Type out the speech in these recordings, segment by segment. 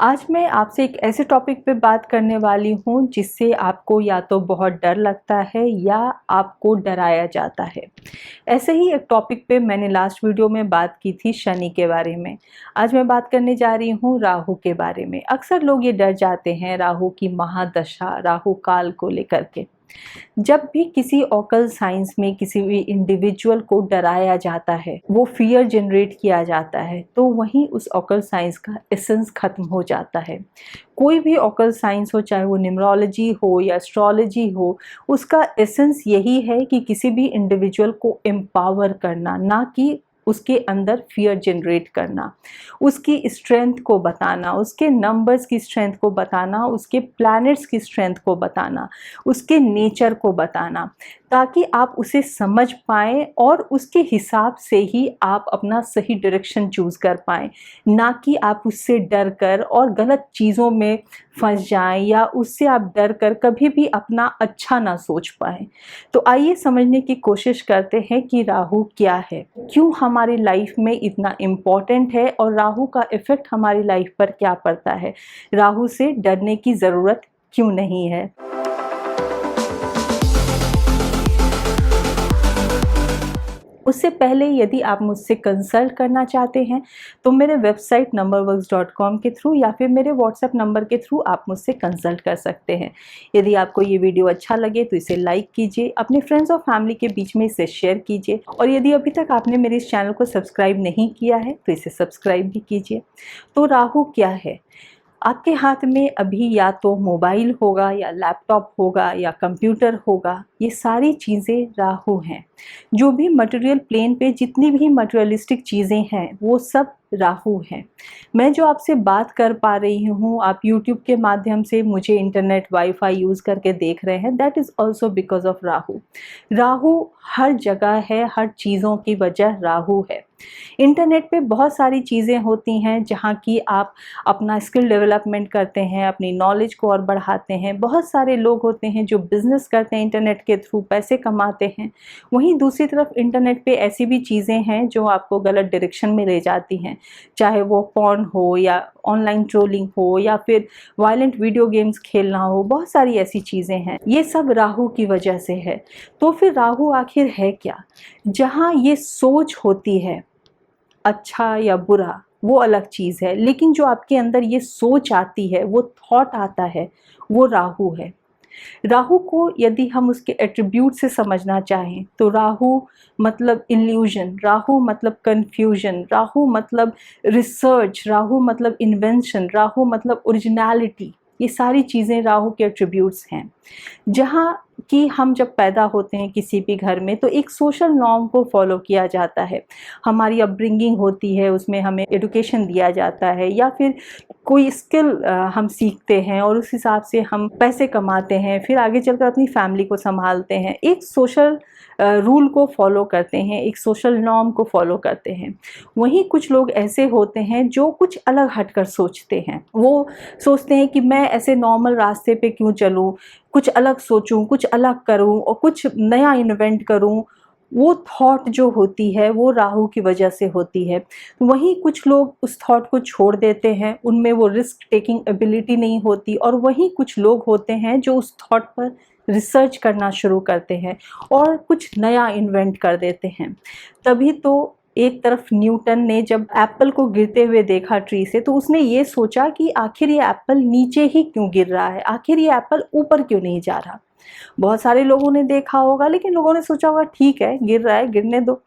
आज मैं आपसे एक ऐसे टॉपिक पे बात करने वाली हूँ जिससे आपको या तो बहुत डर लगता है या आपको डराया जाता है। ऐसे ही एक टॉपिक पे मैंने लास्ट वीडियो में बात की थी शनि के बारे में। आज मैं बात करने जा रही हूँ राहु के बारे में। अक्सर लोग ये डर जाते हैं राहु की महादशा, राहु काल को लेकर के। जब भी किसी ऑकल साइंस में किसी भी इंडिविजुअल को डराया जाता है, वो फियर जनरेट किया जाता है, तो वहीं उस ऑकल साइंस का एसेंस खत्म हो जाता है। कोई भी ऑकल साइंस हो, चाहे वो न्यूमरोलॉजी हो या एस्ट्रोलॉजी हो, उसका एसेंस यही है कि किसी भी इंडिविजुअल को एम्पावर करना, ना कि उसके अंदर फियर जनरेट करना, उसकी स्ट्रेंथ को बताना, उसके नंबर्स की स्ट्रेंथ को बताना, उसके प्लैनेट्स की स्ट्रेंथ को बताना, उसके नेचर को बताना, ताकि आप उसे समझ पाएँ और उसके हिसाब से ही आप अपना सही डायरेक्शन चूज़ कर पाएँ, ना कि आप उससे डर कर और गलत चीज़ों में फंस जाएं या उससे आप डर कर कभी भी अपना अच्छा ना सोच पाएँ। तो आइए समझने की कोशिश करते हैं कि राहु क्या है, क्यों हमारी लाइफ में इतना इम्पोर्टेंट है और राहु का इफ़ेक्ट हमारी लाइफ पर क्या पड़ता है, राहु से डरने की ज़रूरत क्यों नहीं है। उससे पहले यदि आप मुझसे कंसल्ट करना चाहते हैं तो मेरे वेबसाइट numberworks.com के थ्रू या फिर मेरे व्हाट्सएप नंबर के थ्रू आप मुझसे कंसल्ट कर सकते हैं। यदि आपको ये वीडियो अच्छा लगे तो इसे लाइक कीजिए, अपने फ्रेंड्स और फैमिली के बीच में इसे शेयर कीजिए और यदि अभी तक आपने मेरे इस चैनल को सब्सक्राइब नहीं किया है तो इसे सब्सक्राइब भी कीजिए। तो राहु क्या है? आपके हाथ में अभी या तो मोबाइल होगा या लैपटॉप होगा या कंप्यूटर होगा, ये सारी चीज़ें राहु हैं। जो भी मटेरियल प्लेन पे जितनी भी मटेरियलिस्टिक चीज़ें हैं वो सब राहु हैं। मैं जो आपसे बात कर पा रही हूँ, आप यूट्यूब के माध्यम से मुझे इंटरनेट वाईफाई यूज़ करके देख रहे हैं, that is also because of Rahu. Rahu हर जगह है, हर चीज़ों की वजह राहु है। इंटरनेट पे बहुत सारी चीज़ें होती हैं जहाँ की आप अपना स्किल डेवलपमेंट करते हैं, अपनी नॉलेज को और बढ़ाते हैं। बहुत सारे लोग होते हैं जो बिज़नेस करते हैं, इंटरनेट के थ्रू पैसे कमाते हैं। वहीं दूसरी तरफ इंटरनेट पे ऐसी भी चीज़ें हैं जो आपको गलत डायरेक्शन में ले जाती हैं, चाहे वो पॉर्न हो या ऑनलाइन ट्रोलिंग हो या फिर वायलेंट वीडियो गेम्स खेलना हो। बहुत सारी ऐसी चीज़ें हैं, ये सब राहु की वजह से है। तो फिर राहु आखिर है क्या? जहाँ ये सोच होती है अच्छा या बुरा वो अलग चीज़ है, लेकिन जो आपके अंदर ये सोच आती है, वो थॉट आता है, वो राहु है। राहु को यदि हम उसके एट्रीब्यूट से समझना चाहें तो राहु मतलब इल्यूजन, राहु मतलब कन्फ्यूजन, राहु मतलब रिसर्च, राहु मतलब इन्वेंशन, राहु मतलब ओरिजिनलिटी। ये सारी चीज़ें राहु के एट्रीब्यूट्स हैं। जहाँ कि हम जब पैदा होते हैं किसी भी घर में तो एक सोशल नॉर्म को फॉलो किया जाता है। हमारी अपब्रिंगिंग होती है, उसमें हमें एजुकेशन दिया जाता है या फिर कोई स्किल हम सीखते हैं और उस हिसाब से हम पैसे कमाते हैं, फिर आगे चलकर अपनी फैमिली को संभालते हैं। एक सोशल रूल को फॉलो करते हैं, एक सोशल नॉर्म को फॉलो करते हैं। वहीं कुछ लोग ऐसे होते हैं जो कुछ अलग हटकर सोचते हैं। वो सोचते हैं कि मैं ऐसे नॉर्मल रास्ते पे क्यों चलूँ, कुछ अलग सोचूं, कुछ अलग करूं और कुछ नया इन्वेंट करूं। वो थॉट जो होती है वो राहु की वजह से होती है। वहीं कुछ लोग उस थॉट को छोड़ देते हैं, उनमें वो रिस्क टेकिंग एबिलिटी नहीं होती, और वहीं कुछ लोग होते हैं जो उस थॉट पर रिसर्च करना शुरू करते हैं और कुछ नया इन्वेंट कर देते हैं। तभी तो एक तरफ न्यूटन ने जब एप्पल को गिरते हुए देखा ट्री से तो उसने ये सोचा कि आखिर ये एप्पल नीचे ही क्यों गिर रहा है, आखिर ये एप्पल ऊपर क्यों नहीं जा रहा। बहुत सारे लोगों ने देखा होगा, लेकिन लोगों ने सोचा होगा ठीक है गिर रहा है गिरने दो।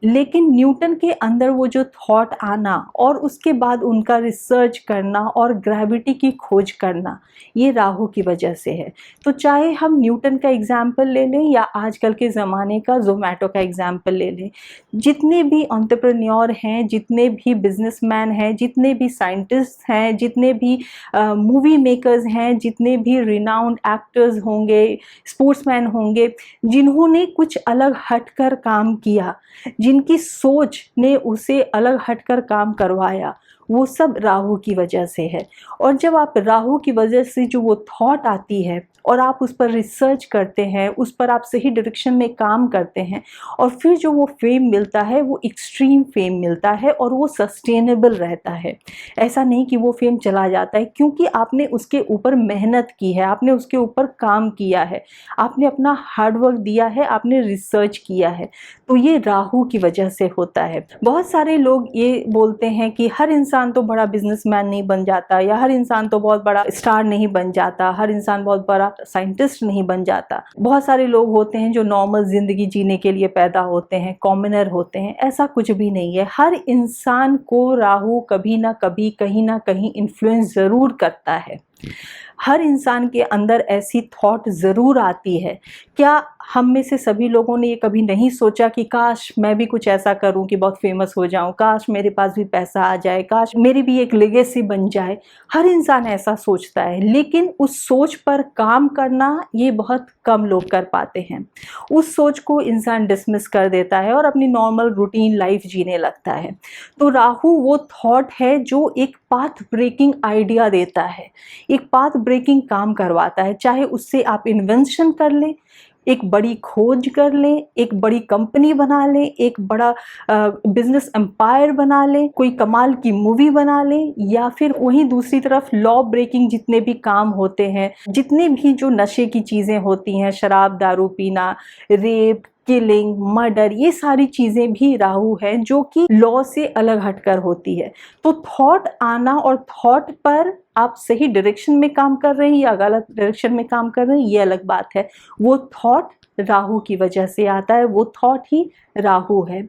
लेकिन न्यूटन के अंदर वो जो थॉट आना और उसके बाद उनका रिसर्च करना और ग्रेविटी की खोज करना, ये राहु की वजह से है। तो चाहे हम न्यूटन का एग्जाम्पल ले लें या आजकल के ज़माने का जोमेटो का एग्जाम्पल ले लें, जितने भी एंटरप्रेन्योर हैं, जितने भी बिजनेसमैन हैं, जितने भी साइंटिस्ट हैं, जितने भी मूवी मेकर्स हैं, जितने भी रिनाउंड एक्टर्स होंगे, स्पोर्ट्समैन होंगे, जिन्होंने कुछ अलग हटकर काम किया, जिनकी सोच ने उसे अलग हटकर काम करवाया, वो सब राहु की वजह से है। और जब आप राहु की वजह से जो वो थॉट आती है और आप उस पर रिसर्च करते हैं, उस पर आप सही डायरेक्शन में काम करते हैं, और फिर जो वो फेम मिलता है वो एक्सट्रीम फेम मिलता है और वो सस्टेनेबल रहता है। ऐसा नहीं कि वो फेम चला जाता है, क्योंकि आपने उसके ऊपर मेहनत की है, आपने उसके ऊपर काम किया है, आपने अपना हार्डवर्क दिया है, आपने रिसर्च किया है। तो ये राहु की वजह से होता है। बहुत सारे लोग ये बोलते हैं कि हर इंसान तो बड़ा बिजनेसमैन नहीं बन जाता, या हर इंसान तो बहुत बड़ा स्टार नहीं बन जाता, हर इंसान बहुत बड़ा साइंटिस्ट नहीं बन जाता। बहुत सारे लोग होते हैं जो नॉर्मल जिंदगी जीने के लिए पैदा होते हैं, कॉमनर होते हैं। ऐसा कुछ भी नहीं है। हर इंसान को राहु कभी ना कभी कहीं ना कहीं इन्फ्लुएंस जरूर करता है। हर इंसान के अंदर ऐसी थॉट ज़रूर आती है। क्या हम में से सभी लोगों ने ये कभी नहीं सोचा कि काश मैं भी कुछ ऐसा करूं कि बहुत फेमस हो जाऊं, काश मेरे पास भी पैसा आ जाए, काश मेरी भी एक लेगेसी बन जाए। हर इंसान ऐसा सोचता है, लेकिन उस सोच पर काम करना ये बहुत कम लोग कर पाते हैं। उस सोच को इंसान डिसमिस कर देता है और अपनी नॉर्मल रूटीन लाइफ जीने लगता है। तो राहु वो थॉट है जो एक पाथ ब्रेकिंग आइडिया देता है, एक पाथ ब्रेकिंग काम करवाता है। चाहे उससे आप इन्वेंशन कर लें, एक बड़ी खोज कर लें, एक बड़ी कंपनी बना लें, एक बड़ा बिजनेस एम्पायर बना लें, कोई कमाल की मूवी बना लें, या फिर वहीं दूसरी तरफ लॉ ब्रेकिंग जितने भी काम होते हैं, जितने भी जो नशे की चीज़ें होती हैं, शराब दारू पीना, रेप, किलिंग, मर्डर, ये सारी चीज़ें भी राहु है जो कि लॉ से अलग हटकर होती है। तो थॉट आना और थॉट पर आप सही डायरेक्शन में काम कर रहे हैं या गलत डायरेक्शन में काम कर रहे हैं, ये अलग बात है। वो थॉट राहु की वजह से आता है, वो थॉट ही राहु है।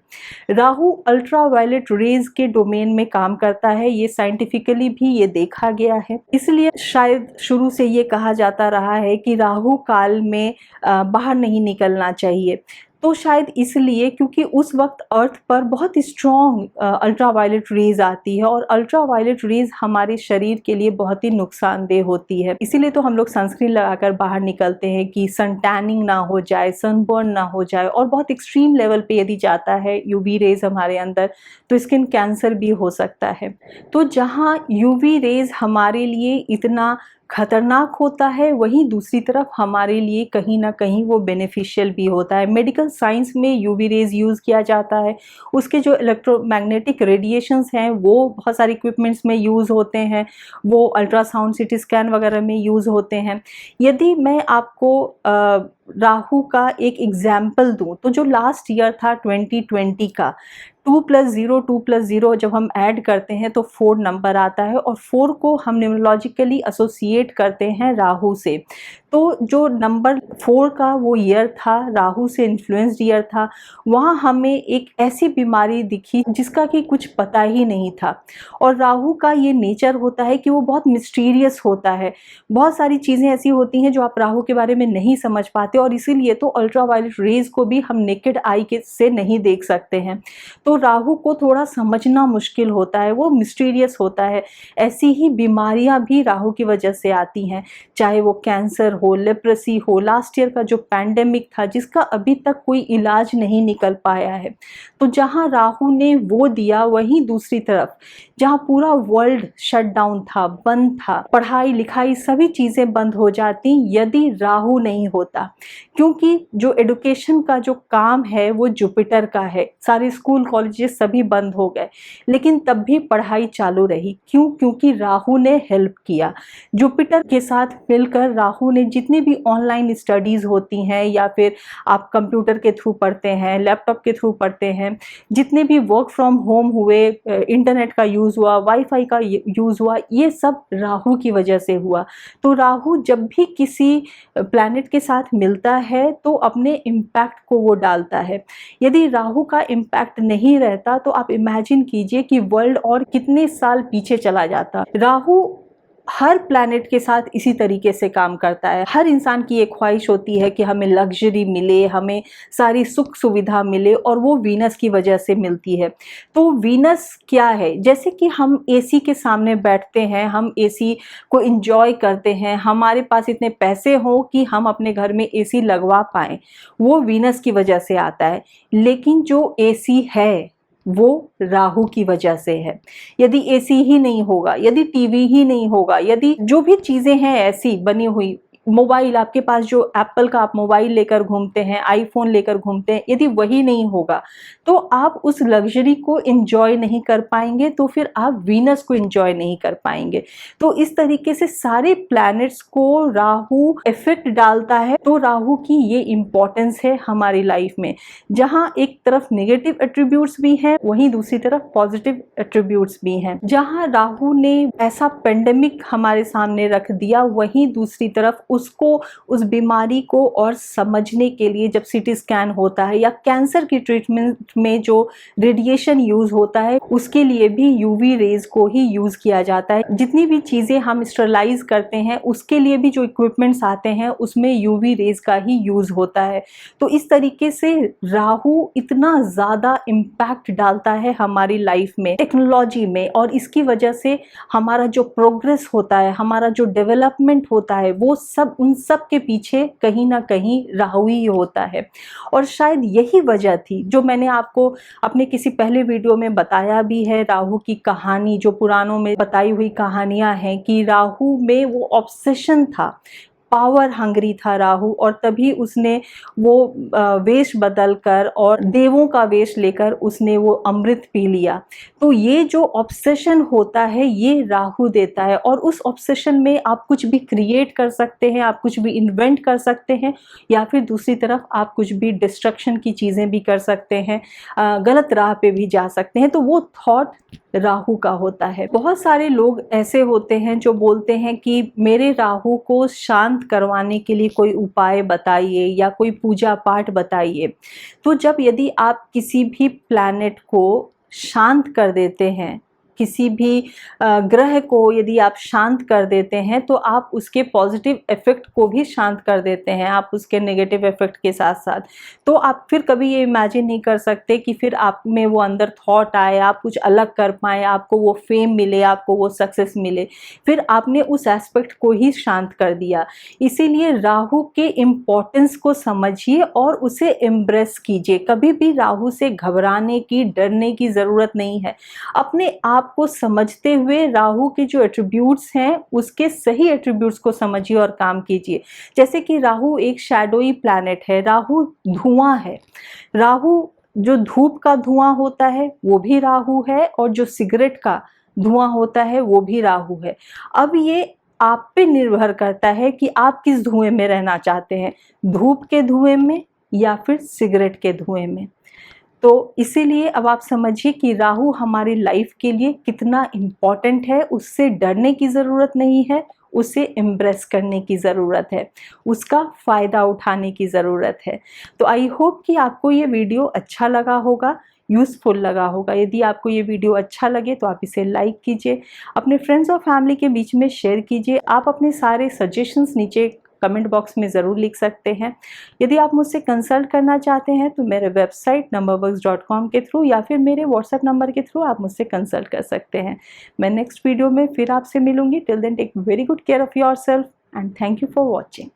राहु अल्ट्रावायलेट रेज के डोमेन में काम करता है, ये साइंटिफिकली भी ये देखा गया है। इसलिए शायद शुरू से ये कहा जाता रहा है कि राहु काल में बाहर नहीं निकलना चाहिए। तो शायद इसलिए क्योंकि उस वक्त अर्थ पर बहुत स्ट्रॉन्ग अल्ट्रावायलेट रेज आती है, और अल्ट्रावायलेट रेज हमारे शरीर के लिए बहुत ही नुकसानदेह होती है। इसीलिए तो हम लोग सनस्क्रीन लगाकर बाहर निकलते हैं कि सन टैनिंग ना हो जाए, सनबर्न ना हो जाए। और बहुत एक्सट्रीम लेवल पे यदि जाता है यूवी रेज हमारे अंदर, तो स्किन कैंसर भी हो सकता है। तो जहाँ यूवी रेज हमारे लिए इतना खतरनाक होता है, वहीं दूसरी तरफ हमारे लिए कहीं ना कहीं वो बेनिफिशियल भी होता है। मेडिकल साइंस में यूवी रेज यूज़ किया जाता है, उसके जो इलेक्ट्रोमैग्नेटिक रेडिएशंस हैं वो बहुत सारे इक्विपमेंट्स में यूज़ होते हैं, वो अल्ट्रासाउंड सिटी स्कैन वगैरह में यूज़ होते हैं। यदि मैं आपको राहु का एक एग्जाम्पल दूं, तो जो लास्ट ईयर था 2020 का, 2+0 जब हम ऐड करते हैं तो 4 नंबर आता है, और 4 को हम न्यूमरोलॉजिकली एसोसिएट करते हैं राहु से। तो जो नंबर 4 का वो ईयर था, राहु से इन्फ्लुएंस्ड ईयर था। वहाँ हमें एक ऐसी बीमारी दिखी जिसका कि कुछ पता ही नहीं था। और राहु का ये नेचर होता है कि वो बहुत मिस्टीरियस होता है। बहुत सारी चीज़ें ऐसी होती हैं जो आप राहु के बारे में नहीं समझ पाते, और इसीलिए तो अल्ट्रावायलेट रेज को भी हम नेकेड आई के से नहीं देख सकते हैं। तो राहु को थोड़ा समझना मुश्किल होता है, वो मिस्टीरियस होता है। ऐसी ही बीमारियां भी राहु की वजह से आती हैं, चाहे वो कैंसर हो, लेप्रेसी हो, लास्ट ईयर का जो पैंडेमिक था जिसका अभी तक कोई इलाज नहीं निकल पाया है। तो जहां राहु ने वो दिया, वहीं दूसरी तरफ जहां पूरा वर्ल्ड शट डाउन था, बंद था, पढ़ाई लिखाई सभी चीज़ें बंद हो जाती यदि राहु नहीं होता। क्योंकि जो एडुकेशन का जो काम है वो जुपिटर का है, सारे स्कूल कॉलेजेस सभी बंद हो गए, लेकिन तब भी पढ़ाई चालू रही। क्यों? क्योंकि राहु ने हेल्प किया। जुपिटर के साथ मिलकर राहु ने जितनी भी ऑनलाइन स्टडीज़ होती हैं, या फिर आप कंप्यूटर के थ्रू पढ़ते हैं, लैपटॉप के थ्रू पढ़ते हैं, जितने भी वर्क फ्रॉम होम हुए, इंटरनेट का यूज़ हुआ, वाईफाई का यूज़ हुआ, ये सब राहु की वजह से हुआ। तो राहु जब भी किसी प्लैनेट के साथ मिलता है तो अपने इम्पैक्ट को वो डालता है। यदि राहु का इम्पैक्ट नहीं रहता तो आप इमेजिन कीजिए कि वर्ल्ड और कितने साल पीछे चला जाता। राहु हर प्लैनेट के साथ इसी तरीके से काम करता है। हर इंसान की एक ख्वाहिश होती है कि हमें लग्जरी मिले, हमें सारी सुख सुविधा मिले, और वो वीनस की वजह से मिलती है। तो वीनस क्या है? जैसे कि हम एसी के सामने बैठते हैं, हम एसी को एंजॉय करते हैं, हमारे पास इतने पैसे हो कि हम अपने घर में एसी लगवा पाएँ, वो वीनस की वजह से आता है। लेकिन जो एसी है वो राहु की वजह से है। यदि एसी ही नहीं होगा, यदि टीवी ही नहीं होगा, यदि जो भी चीज़ें हैं ऐसी बनी हुई, मोबाइल, आपके पास जो एप्पल का आप मोबाइल लेकर घूमते हैं, आईफोन लेकर घूमते हैं, यदि वही नहीं होगा तो आप उस लग्जरी को एंजॉय नहीं कर पाएंगे, तो फिर आप वीनस को एंजॉय नहीं कर पाएंगे। तो इस तरीके से सारे प्लैनेट्स को राहु इफेक्ट डालता है। तो राहु की ये इंपॉर्टेंस है हमारी लाइफ में, जहां एक तरफ नेगेटिव एट्रीब्यूट्स भी हैं, वहीं दूसरी तरफ पॉजिटिव एट्रीब्यूट्स भी हैं। जहां राहु ने ऐसा पेंडेमिक हमारे सामने रख दिया, वहीं दूसरी तरफ उसको, उस बीमारी को और समझने के लिए जब सीटी स्कैन होता है या कैंसर की ट्रीटमेंट में जो रेडिएशन यूज होता है, उसके लिए भी यूवी रेज को ही यूज किया जाता है। जितनी भी चीजें हम स्टरलाइज करते हैं उसके लिए भी जो इक्विपमेंट्स आते हैं उसमें यूवी रेज का ही यूज होता है। तो इस तरीके से राहु इतना ज्यादा इम्पैक्ट डालता है हमारी लाइफ में, टेक्नोलॉजी में, और इसकी वजह से हमारा जो प्रोग्रेस होता है, हमारा जो डेवलपमेंट होता है, वो सब, उन सब के पीछे कहीं ना कहीं राहु ही होता है। और शायद यही वजह थी जो मैंने आपको अपने किसी पहले वीडियो में बताया भी है, राहु की कहानी जो पुराणों में बताई हुई कहानियां हैं कि राहु में वो ऑब्सेशन था, पावर हंग्री था राहु, और तभी उसने वो वेश बदलकर और देवों का वेश लेकर उसने वो अमृत पी लिया। तो ये जो ऑब्सेशन होता है ये राहु देता है, और उस ऑब्सेशन में आप कुछ भी क्रिएट कर सकते हैं, आप कुछ भी इन्वेंट कर सकते हैं, या फिर दूसरी तरफ आप कुछ भी डिस्ट्रक्शन की चीज़ें भी कर सकते हैं, गलत राह पे भी जा सकते हैं। तो वो थॉट राहु का होता है। बहुत सारे लोग ऐसे होते हैं जो बोलते हैं कि मेरे राहु को शांत करवाने के लिए कोई उपाय बताइए या कोई पूजा पाठ बताइए। तो जब यदि आप किसी भी प्लैनेट को शांत कर देते हैं, किसी भी ग्रह को यदि आप शांत कर देते हैं, तो आप उसके पॉजिटिव इफेक्ट को भी शांत कर देते हैं, आप उसके नेगेटिव इफेक्ट के साथ साथ। तो आप फिर कभी ये इमेजिन नहीं कर सकते कि फिर आप में वो अंदर थॉट आए, आप कुछ अलग कर पाए, आपको वो फेम मिले, आपको वो सक्सेस मिले, फिर आपने उस एस्पेक्ट को ही शांत कर दिया। इसीलिए राहु के इम्पोर्टेंस को समझिए और उसे एम्ब्रेस कीजिए। कभी भी राहु से घबराने की, डरने की ज़रूरत नहीं है। अपने आप को समझते हुए राहु के जो एट्रीब्यूट्स हैं उसके सही एट्रीब्यूट्स को समझिए और काम कीजिए। जैसे कि राहु एक शैडोई प्लैनेट है, राहु धुआं है, राहु जो धूप का धुआं होता है वो भी राहु है, और जो सिगरेट का धुआं होता है वो भी राहु है। अब ये आप पे निर्भर करता है कि आप किस धुएं में रहना चाहते हैं, धूप के धुएं में या फिर सिगरेट के धुएं में। तो इसीलिए अब आप समझिए कि राहु हमारी लाइफ के लिए कितना इम्पॉर्टेंट है। उससे डरने की ज़रूरत नहीं है, उसे एम्ब्रेस करने की ज़रूरत है, उसका फ़ायदा उठाने की ज़रूरत है। तो आई होप कि आपको ये वीडियो अच्छा लगा होगा, यूज़फुल लगा होगा। यदि आपको ये वीडियो अच्छा लगे तो आप इसे लाइक कीजिए, अपने फ्रेंड्स और फैमिली के बीच में शेयर कीजिए। आप अपने सारे सजेशंस नीचे कमेंट बॉक्स में ज़रूर लिख सकते हैं। यदि आप मुझसे कंसल्ट करना चाहते हैं तो मेरे वेबसाइट numberworks.com के थ्रू या फिर मेरे व्हाट्सएप नंबर के थ्रू आप मुझसे कंसल्ट कर सकते हैं। मैं नेक्स्ट वीडियो में फिर आपसे मिलूंगी। Till then take very good care of yourself and thank you for watching.